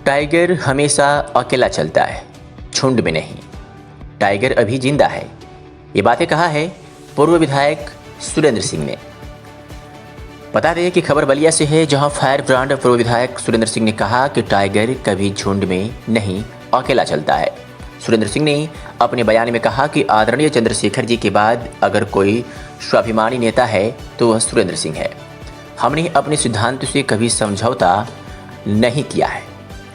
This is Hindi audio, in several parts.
टाइगर हमेशा अकेला चलता है, झुंड में नहीं। टाइगर अभी जिंदा है। ये बातें कहा है पूर्व विधायक सुरेंद्र सिंह ने। बता दें कि खबर बलिया से है, जहां फायर ब्रांड पूर्व विधायक सुरेंद्र सिंह ने कहा कि टाइगर कभी झुंड में नहीं, अकेला चलता है। सुरेंद्र सिंह ने अपने बयान में कहा कि आदरणीय चंद्रशेखर जी के बाद अगर कोई स्वाभिमानी नेता है तो वह सुरेंद्र सिंह है। हमने अपने सिद्धांत से कभी समझौता नहीं किया है।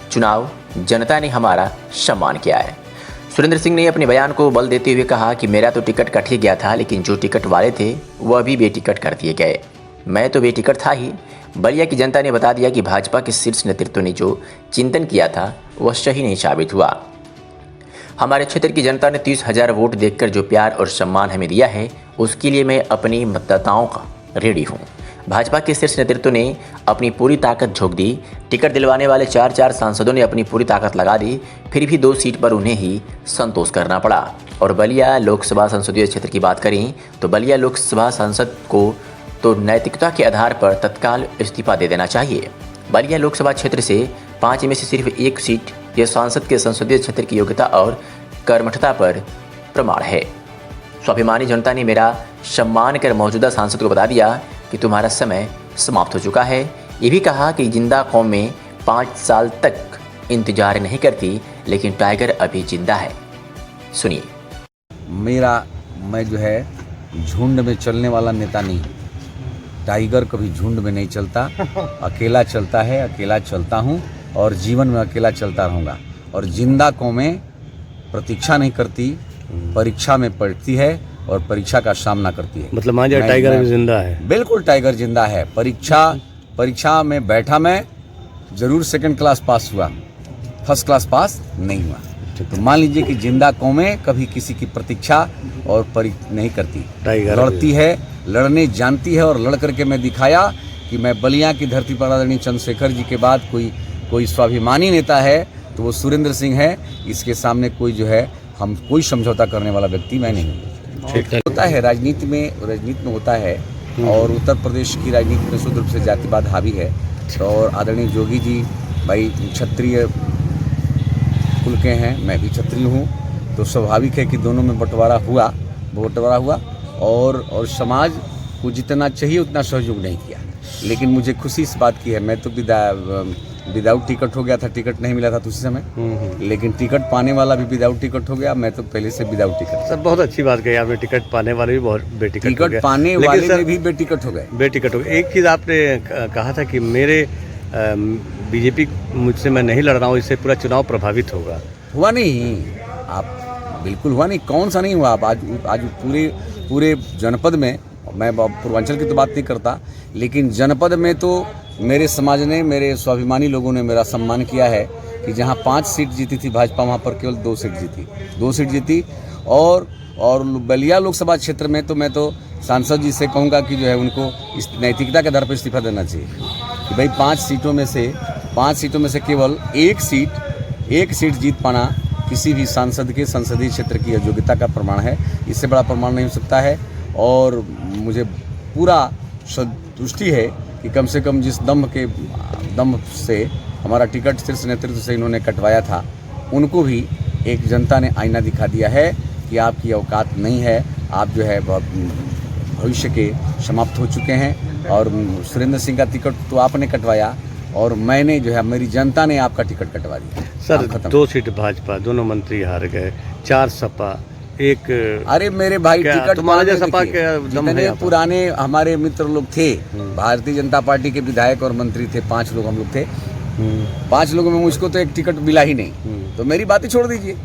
चुनाव जनता ने हमारा सम्मान किया है। सुरेंद्र सिंह ने अपने बयान को बल देते हुए कहा कि मेरा तो टिकट कट ही गया था, लेकिन जो टिकट वाले थे वह भी बेटिकट कर दिए गए। मैं तो बेटिकट था ही। बलिया की जनता ने बता दिया कि भाजपा के शीर्ष नेतृत्व ने जो चिंतन किया था वह सही नहीं साबित हुआ। हमारे क्षेत्र की जनता ने 30,000 वोट देकर जो प्यार और सम्मान हमें दिया है, उसके लिए मैं अपनी मतदाताओं का रेडी हूँ। भाजपा के शीर्ष नेतृत्व ने अपनी पूरी ताकत झोंक दी। टिकट दिलवाने वाले 4 सांसदों ने अपनी पूरी ताकत लगा दी, फिर भी 2 सीट पर उन्हें ही संतोष करना पड़ा। और बलिया लोकसभा संसदीय क्षेत्र की बात करें तो बलिया लोकसभा सांसद को तो नैतिकता के आधार पर तत्काल इस्तीफा दे देना चाहिए। बलिया लोकसभा क्षेत्र से 5 में से सिर्फ 1 सीट यह सांसद के संसदीय क्षेत्र की योग्यता और कर्मठता पर प्रमाण है। स्वाभिमानी जनता ने मेरा सम्मान कर मौजूदा सांसद को बता दिया कि तुम्हारा समय समाप्त हो चुका है। ये भी कहा कि जिंदा कौम में 5 साल तक इंतजार नहीं करती, लेकिन टाइगर अभी जिंदा है। सुनिए। मैं जो है झुंड में चलने वाला नेता नहीं। टाइगर कभी झुंड में नहीं चलता, अकेला चलता है, अकेला चलता हूँ और जीवन में अकेला चलता रहूँगा। और जिंदा कौमें प्रतीक्षा नहीं करती, परीक्षा में पढ़ती है और परीक्षा का सामना करती है। मतलब मान जाए टाइगर भी जिंदा है। बिल्कुल टाइगर जिंदा है। परीक्षा में बैठा, मैं जरूर सेकंड क्लास पास हुआ, फर्स्ट क्लास पास नहीं हुआ। तो मान लीजिए कि जिंदा कौमें कभी किसी की प्रतीक्षा और नहीं करती, लड़ती है, लड़ने जानती है। और लड़ करके मैं दिखाया कि मैं बलिया की धरती पर आदरणीय चंद्रशेखर जी के बाद कोई स्वाभिमानी नेता है तो वो सुरेंद्र सिंह है। इसके सामने कोई समझौता करने वाला व्यक्ति मैं नहीं हूँ। होता है राजनीति में होता है, और उत्तर प्रदेश की राजनीति में शुद्ध रूप से जातिवाद हावी है। और आदरणीय जोगी जी भाई क्षत्रिय कुल के हैं, मैं भी क्षत्रिय हूँ, तो स्वाभाविक है कि दोनों में बंटवारा हुआ और समाज को जितना चाहिए उतना सहयोग नहीं किया। लेकिन मुझे खुशी इस बात की है, मैं तो विदाउट टिकट हो गया था, टिकट नहीं मिला था तो उसी समय, लेकिन टिकट पाने वाला भी विदाउट टिकट हो गया। मैं तो पहले से विदाउट टिकट। सर बहुत अच्छी बात कही आपने, टिकट पाने वाले भी बहुत बेटिकट हो गए। टिकट पाने वाले भी बेटिकट हो गए। एक चीज़ आपने कहा था कि मेरे बीजेपी मुझसे मैं नहीं लड़ रहा हूँ, इससे पूरा चुनाव प्रभावित होगा। हुआ नहीं, आप बिल्कुल हुआ नहीं। कौन सा नहीं हुआ? आप आज पूरे जनपद में, मैं पूर्वांचल की तो बात नहीं करता, लेकिन जनपद में तो मेरे समाज ने, मेरे स्वाभिमानी लोगों ने मेरा सम्मान किया है कि जहां 5 सीट जीती थी भाजपा, वहां पर केवल 2 सीट जीती। और बलिया लोकसभा क्षेत्र में तो मैं तो सांसद जी से कहूँगा कि जो है उनको इस नैतिकता के आधार पर इस्तीफा देना चाहिए कि भाई 5 सीटों में से केवल 1 सीट जीत पाना किसी भी सांसद के संसदीय क्षेत्र की योग्यता का प्रमाण है। इससे बड़ा प्रमाण नहीं हो सकता है। और मुझे पूरा संतुष्टि है कि कम से कम जिस दम से हमारा टिकट शीर्ष नेतृत्व से इन्होंने कटवाया था, उनको भी एक जनता ने आईना दिखा दिया है कि आपकी औकात नहीं है, आप जो है भविष्य के समाप्त हो चुके हैं। और सुरेंद्र सिंह का टिकट तो आपने कटवाया और मैंने जो है, मेरी जनता ने आपका टिकट कटवा दिया। सर 2 सीट भाजपा, दोनों मंत्री हार गए, 4 सपा, 1। अरे मेरे भाई, टिकट तुम्हारे सपा के जितने पुराने हमारे मित्र लोग थे, भारतीय जनता पार्टी के विधायक और मंत्री थे, 5 लोग हम लोग थे। 5 लोगों में मुझको तो एक टिकट मिला ही नहीं, तो मेरी बात ही छोड़ दीजिए।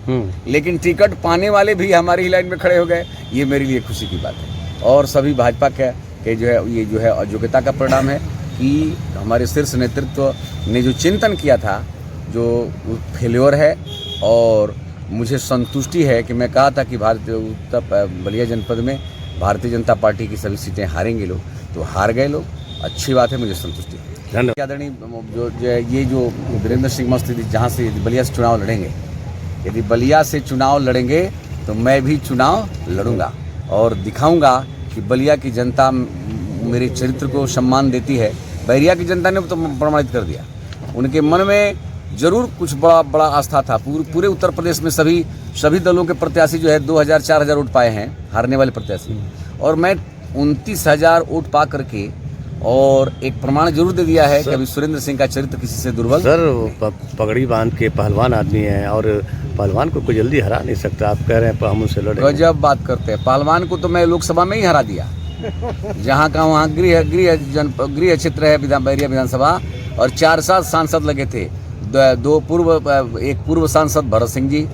लेकिन टिकट पाने वाले भी हमारी ही लाइन में खड़े हो गए, ये मेरे लिए खुशी की बात है। और सभी भाजपा के जो है, ये जो है अयोग्यता का परिणाम है कि हमारे शीर्ष नेतृत्व ने जो चिंतन किया था, जो फेल्योर है। और मुझे संतुष्टि है कि मैं कहा था कि बलिया जनपद में भारतीय जनता पार्टी की सभी सीटें हारेंगे लोग, तो हार गए लोग। अच्छी बात है, मुझे संतुष्टि है। धन्यवाद। आदरणीय जो वीरेंद्र सिंह मस्त जहाँ से बलिया से चुनाव लड़ेंगे, यदि बलिया से चुनाव लड़ेंगे तो मैं भी चुनाव लड़ूंगा और दिखाऊंगा कि बलिया की जनता मेरे चरित्र को सम्मान देती है। बैरिया की जनता ने तो प्रमाणित कर दिया। उनके मन में जरूर कुछ बड़ा आस्था था। पूरे उत्तर प्रदेश में सभी दलों के प्रत्याशी जो है 2000-4000 वोट पाए हैं, हारने वाले प्रत्याशी, और मैं 29,000 वोट पा करके और एक प्रमाण जरूर दे दिया है कि अभी सुरेंद्र सिंह का चरित्र किसी से दुर्बल। सर पगड़ी बांध के पहलवान आदमी हैं और पहलवान को कोई जल्दी हरा नहीं सकता। आप कह रहे हैं हम उनसे लड़ेंगे। गजब बात करते हैं। पहलवान को तो मैं लोकसभा में ही हरा दिया, जहाँ का वहाँ गृह क्षेत्र है बैरिया विधानसभा, और 4 सांसद लगे थे। एक पूर्व सांसद भरत सिंह जी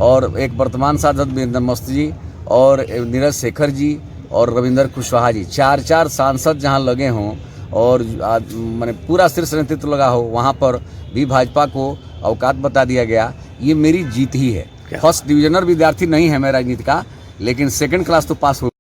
और एक वर्तमान सांसद वीरेंद्र मस्त जी और नीरज शेखर जी और रविंदर कुशवाहा जी, 4 सांसद जहां लगे हों और मैंने पूरा शीर्ष नेतृत्व लगा हो, वहां पर भी भाजपा को औकात बता दिया गया। ये मेरी जीत ही है। फर्स्ट डिविजनर विद्यार्थी नहीं है मैं राजनीति का, लेकिन सेकंड क्लास तो पास हो